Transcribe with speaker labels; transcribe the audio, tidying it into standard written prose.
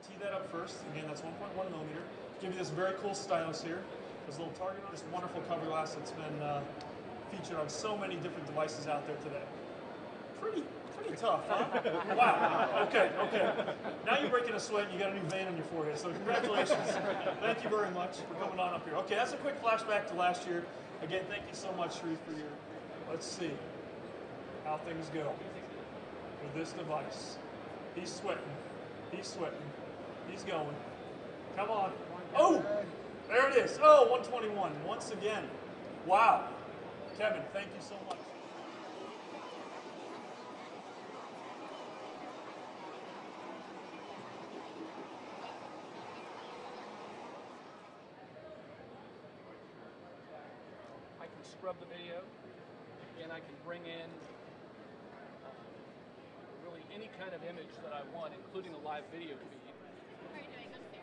Speaker 1: tee that up first. Again, that's 1.1 millimeter. Give you this very cool stylus here. This little target on this wonderful cover glass that's been featured on so many different devices out there today. Pretty tough, huh? Wow. Okay. Now you're breaking a sweat and you got a new vein on your forehead. So congratulations. Thank you very much for coming on up here. Okay, that's a quick flashback to last year. Again, thank you so much, Sharif, for your. Let's see how things go with this device. He's sweating. He's going. Come on. Oh, there it is. Oh, 121 once again. Wow. Kevin, thank you so much.
Speaker 2: I can scrub the video, and I can bring in really any kind of image that I want, including a live video feed.
Speaker 3: How are you doing?